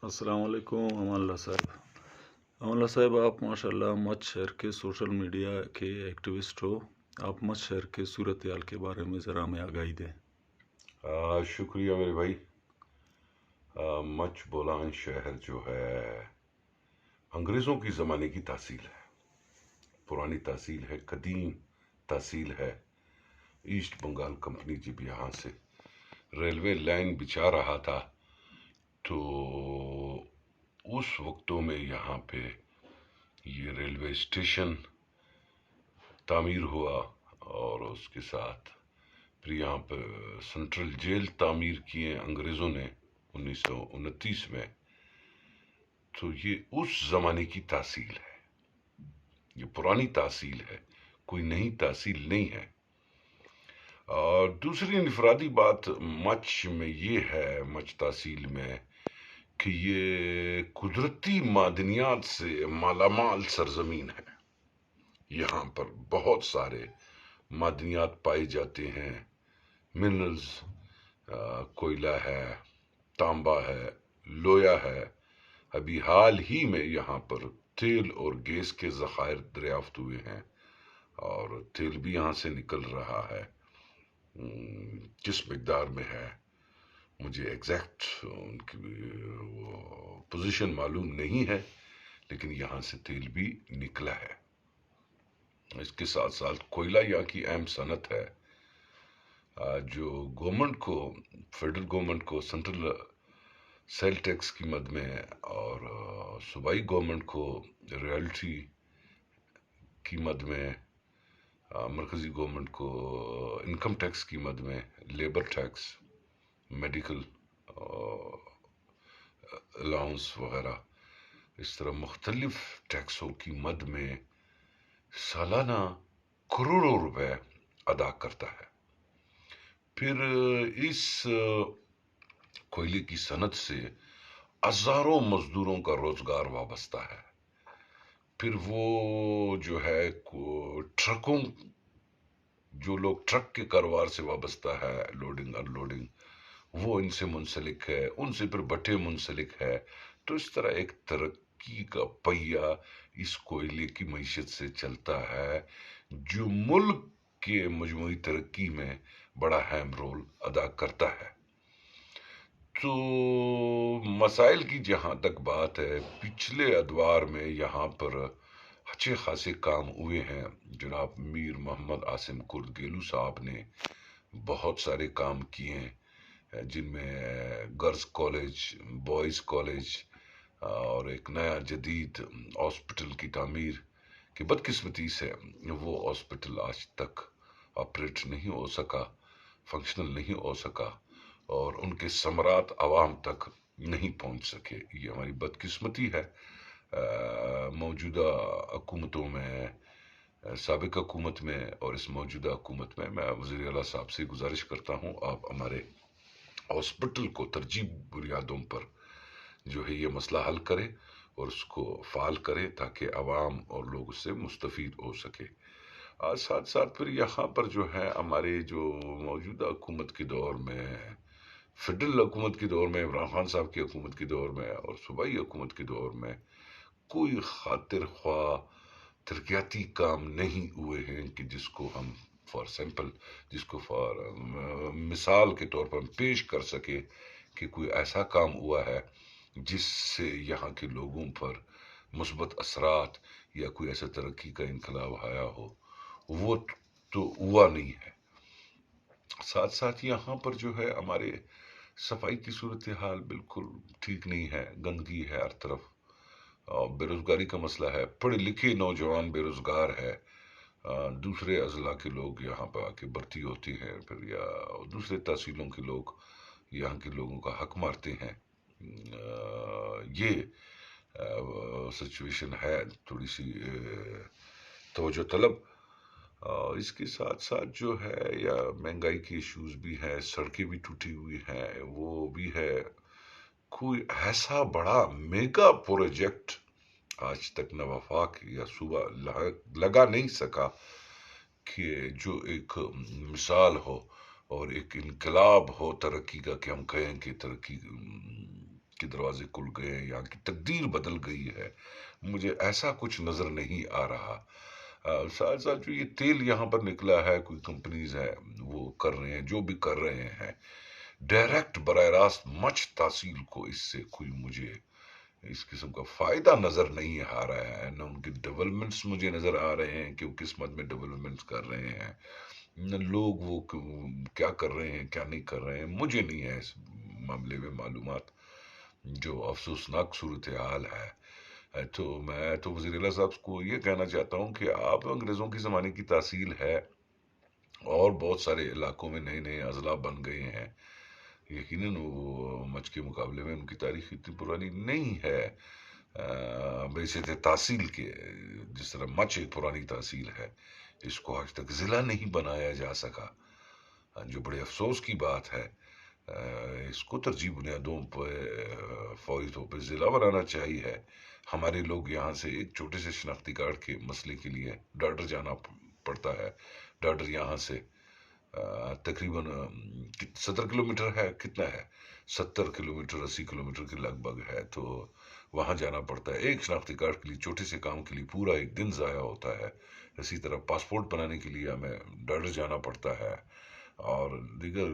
अस्सलाम वालेकुम अमान साहब। अमान साहब, आप माशाल्लाह मच शहर के सोशल मीडिया के एक्टिविस्ट हो। आप मच शहर के सूरत हाल के बारे में ज़रा हमें आगाही दें। शुक्रिया मेरे भाई। मच बोलान शहर जो है अंग्रेज़ों की ज़माने की तहसील है, पुरानी तहसील है, कदीम तहसील है। ईस्ट बंगाल कंपनी जब यहाँ से रेलवे लाइन बिछा रहा था तो उस वक्तों में यहाँ पे ये रेलवे स्टेशन तामीर हुआ और उसके साथ फिर यहाँ पर सेंट्रल जेल तामीर किए अंग्रेज़ों ने 1929 में। तो ये उस ज़माने की तहसील है, ये पुरानी तहसील है, कोई नई तहसील नहीं है। और दूसरी इनफरादी बात मच में ये है, मच तहसील में, कि ये कुदरती मादनियात से मालामाल सरजमीन है। यहाँ पर बहुत सारे मादनियात पाए जाते हैं, मिनरल्स, कोयला है, तांबा है, लोया है। अभी हाल ही में यहाँ पर तेल और गैस के ज़खायर दरियाफ्त हुए हैं और तेल भी यहाँ से निकल रहा है। किस मिकदार में है मुझे एग्जैक्ट उनकी वो पोजीशन मालूम नहीं है, लेकिन यहाँ से तेल भी निकला है। इसके साथ साथ कोयला यहाँ की अहम सनत है। जो गवर्नमेंट को, फेडरल गवर्नमेंट को सेंट्रल सेल टैक्स की मद में और सूबाई गवर्नमेंट को रॉयल्टी की मद में, मरकज़ी गवर्नमेंट को इनकम टैक्स की मद में, लेबर टैक्स, मेडिकल अलाउंस वगैरह, इस तरह मुख्तलिफ टैक्सों की मद में सालाना करोड़ों रुपए अदा करता है। फिर इस कोयले की सनत से हजारों मजदूरों का रोजगार वाबस्ता है। फिर वो जो है ट्रकों, जो लोग ट्रक के कारोबार से वाबस्ता है, लोडिंग अनलोडिंग, वो इनसे मुंसलिक है, उनसे फिर भट्टे मुंसलिक है। तो इस तरह एक तरक्की का पहिया इस कोयले की मईशत से चलता है, जो मुल्क के मजमूई तरक्की में बड़ा अहम रोल अदा करता है। तो मसाइल की जहाँ तक बात है, पिछले अदवार में यहाँ पर अच्छे खासे काम हुए हैं। जनाब मीर मोहम्मद आसिम कुर्द गेलू साहब ने बहुत सारे काम किए हैं, जिनमें गर्ल्स कॉलेज, बॉयज़ कॉलेज और एक नया जदीद हॉस्पिटल की तामीर की बदकिस्मती से वो हॉस्पिटल आज तक ऑपरेट नहीं हो सका, फंक्शनल नहीं हो सका और उनके समरात आवाम तक नहीं पहुंच सके। ये हमारी बदकिस्मती है। मौजूदा हुकूमतों में, साबिक हुकूमत में और इस मौजूदा हुकूमत में मैं वज़ीर आला साहब से गुजारिश करता हूँ, आप हमारे हॉस्पिटल को तरजीह बुनियादों पर जो है ये मसला हल करें और उसको फ़ाल करें ताकि आवाम और लोग उससे मुस्तफ़ीद हो सके। साथ साथ फिर यहाँ पर जो है हमारे जो मौजूदा हुकूमत के दौर में, फेडरल हुकूमत के दौर में, इमरान खान साहब की हुकूमत के दौर में और सूबाई हुकूमत के दौर में कोई खातिर ख्वाह तरक्याती काम नहीं हुए हैं कि जिसको हम फॉर सैंपल, जिसको फॉर मिसाल के तौर पर हम पेश कर सके कि कोई ऐसा काम हुआ है जिससे यहाँ के लोगों पर मुस्बत असरात या कोई ऐसा तरक्की का इनकलाब आया हो। वो तो हुआ नहीं है। साथ साथ यहाँ पर जो है हमारे सफाई की सूरत हाल बिल्कुल ठीक नहीं है, गंदगी है हर तरफ और बेरोजगारी का मसला है। पढ़े लिखे नौजवान बेरोजगार है, दूसरे अजला के लोग यहाँ पर आके भर्ती होते हैं, फिर या दूसरे तहसीलों के लोग यहाँ के लोगों का हक मारते हैं। ये सिचुएशन है थोड़ी सी तवज्जो तलब। इसके साथ साथ जो है या महंगाई के इश्यूज भी हैं, सड़कें भी टूटी हुई हैं, वो भी है। कोई ऐसा बड़ा मेगा प्रोजेक्ट आज तक न वफाक या सूबा लगा नहीं सका कि जो एक मिसाल हो और एक इनकलाब हो तरक्की का, कि हम कहें कि तरक्की के दरवाजे खुल गए हैं, यहाँ की तकदीर बदल गई है, मुझे ऐसा कुछ नजर नहीं आ रहा। साथ साथ जो ये तेल यहाँ पर निकला है, कोई कंपनीज है वो कर रहे हैं जो भी कर रहे हैं, डायरेक्ट बराह रास्त मच तहसील को इससे कोई मुझे इस किस्म का फायदा नजर नहीं आ रहा है। न उनके डेवलपमेंट्स मुझे नजर आ रहे हैं कि वो किस मद में डेवलपमेंट्स कर रहे हैं, न लोग वो क्या कर रहे हैं क्या नहीं कर रहे हैं, मुझे नहीं है इस मामले में मालूमात। जो अफसोसनाक सूरत हाल है। तो मैं तो वज़ीर आला साहब को ये कहना चाहता हूँ कि आप अंग्रेज़ों की ज़माने की तासील है और बहुत सारे इलाकों में नए नए अजला बन गए हैं। यकीनन वो मच के मुकाबले में उनकी तारीख इतनी पुरानी नहीं है। बैसित तहसील के जिस तरह मच एक पुरानी तहसील है, इसको आज तक ज़िला नहीं बनाया जा सका, जो बड़े अफसोस की बात है। इसको तरजीह बुनियादों पर फौरी तौर पर ज़िला बनाना चाहिए। हमारे लोग यहाँ से एक छोटे से शनाख्ती कार्ड के मसले के लिए डॉडर जाना पड़ता है। डॉडर यहाँ से तकरीबन 70 किलोमीटर है, कितना है, 70 किलोमीटर 80 किलोमीटर के लगभग है। तो वहाँ जाना पड़ता है एक शनाख्ती कार्ड के लिए, छोटे से काम के लिए पूरा एक दिन ज़ाया होता है। इसी तरह पासपोर्ट बनाने के लिए हमें डॉडर जाना पड़ता है और दीगर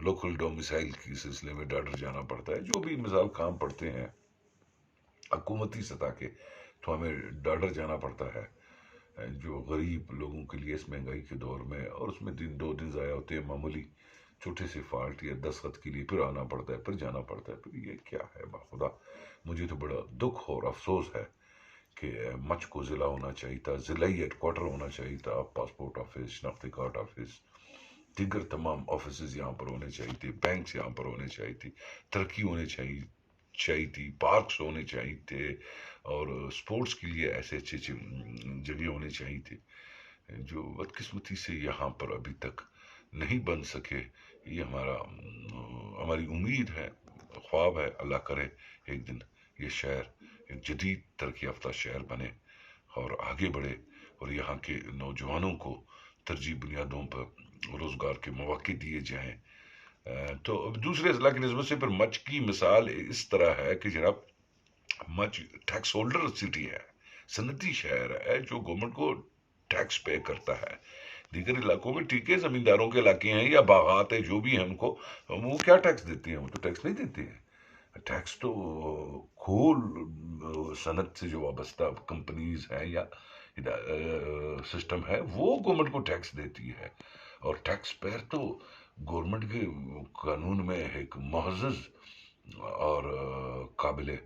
लोकल डोमिसाइल के सिलसिले में डॉडर जाना पड़ता है। जो भी मिसाल काम पड़ते हैं हुकूमती सतह के, तो हमें डॉडर जाना पड़ता है। जो गरीब लोगों के लिए इस महंगाई के दौर में, और उसमें दो दिन ज़ाया होते हैं मामूली छोटे से फाल्ट या दस्तखत के लिए, फिर आना पड़ता है, फिर जाना पड़ता है। फिर ये क्या है बाखुदा, मुझे तो बड़ा दुख और अफसोस है कि मच को ज़िला होना चाहिए था, ज़िलाई हेडक्वार्टर होना चाहिए था, पासपोर्ट ऑफिस, शनाख्ती कार्ड ऑफिस, दीगर तमाम ऑफिस यहाँ पर होने चाहिए थे, बैंक यहाँ पर होने चाहिए थी, तरक्की होनी चाहिए थी, पार्क्स होने चाहिए थे, और स्पोर्ट्स के लिए ऐसे अच्छे अच्छे जगह होने चाहिए थे, जो बदकिस्मती से यहाँ पर अभी तक नहीं बन सके। ये हमारी उम्मीद है, ख्वाब है, अल्लाह करे एक दिन ये शहर एक जदीद तरक्की याफ्ता शहर बने और आगे बढ़े, और यहाँ के नौजवानों को तरजीह बुनियादों पर रोज़गार के मौके दिए जाएं। तो अब दूसरे अजला की नस्बत से फिर मच की मिसाल इस तरह है कि जनाब मच टैक्स होल्डर सिटी है, सनती शहर है जो गवर्नमेंट को टैक्स पे करता है। दीगर इलाकों में ठीक है, जमींदारों के इलाके हैं या बागात है, जो भी है, उनको वो क्या टैक्स देते हैं, वो तो टैक्स नहीं देते हैं। टैक्स तो खोल सनत से जो वाबस्ता कंपनीज हैं या सिस्टम है, वो गवर्नमेंट को टैक्स देती है। और टैक्स पेयर तो गवर्नमेंट के कानून में एक मुअज़्ज़ज़ और काबिल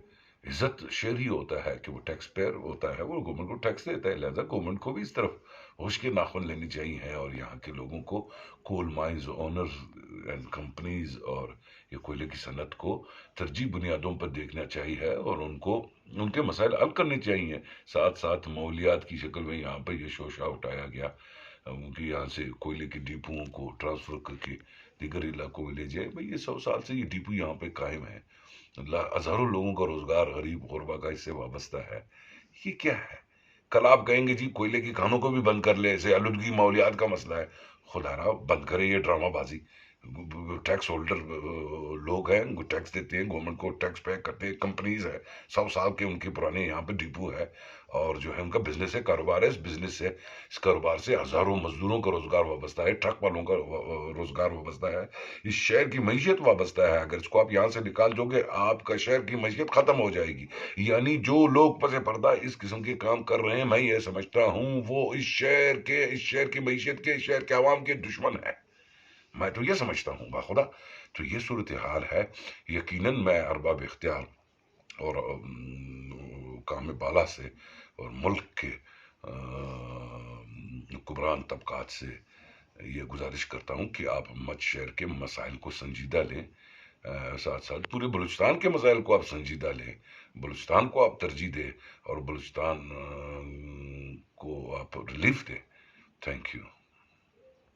इज्जत शेर ही होता है कि वो टैक्स पेयर होता है, वो गवर्नमेंट को टैक्स देता है। लिहाजा गवर्नमेंट को भी इस तरफ होश के नाखुन लेनी चाहिए और यहाँ के लोगों को, coal mines owners and companies और ये कोयले की सनत को तरजीह बुनियादों पर देखना चाहिए और उनको उनके मसाइल हल करने चाहिए। साथ साथ माहौलियात की शक्ल में यहाँ पर ये शोशा उठाया गया कि यहाँ से कोयले के डिपुओं को ट्रांसफ़र करके दीगर इलाकों में ले जाए। भाई ये 100 साल से ये डिपो यहाँ पे कायम है, हज़ारों लोगों का रोज़गार गरीब गुरबा का इससे वाबस्ता है। ये क्या है? कल आप कहेंगे जी कोयले की खानों को भी बंद कर ले, ऐसे आलूदगी माहौलियात का मसला है। खुदारा बंद करे ये ड्रामाबाजी। टैक्स होल्डर लोग हैं, उनको टैक्स देते हैं, गवर्नमेंट को टैक्स पे करते हैं, कंपनीज है 100 साल के उनके पुराने यहाँ पे डिपो है और जो है उनका बिजनेस है, कारोबार है। इस बिजनेस से, इस कारोबार से हज़ारों मजदूरों का रोज़गार वाबस्ता है, ट्रक वालों का रोज़गार वाबस्ता है, इस शहर की मईशत वाबस्ता है। अगर इसको आप यहाँ से निकाल दोगे, आपका शहर की मईशत ख़त्म हो जाएगी। यानी जो लोग पसे पर्दा इस किस्म के काम कर रहे हैं, मैं ये समझता हूँ वो इस शहर की मईशत के, इस शहर के आवाम के दुश्मन है। मैं तो ये समझता हूँ बाखुदा। तो ये सूरत हाल है। यकीनन मैं अरबाब इख्तियार और काम बाला से और मुल्क के हुक्मरान तबकात से ये गुजारिश करता हूँ कि आप मच शहर के मसाइल को संजीदा लें, साथ साथ पूरे बलूचिस्तान के मसाइल को आप संजीदा लें, बलूचिस्तान को आप तरजीह दें और बलूचिस्तान को आप रिलीफ दें। Thank you.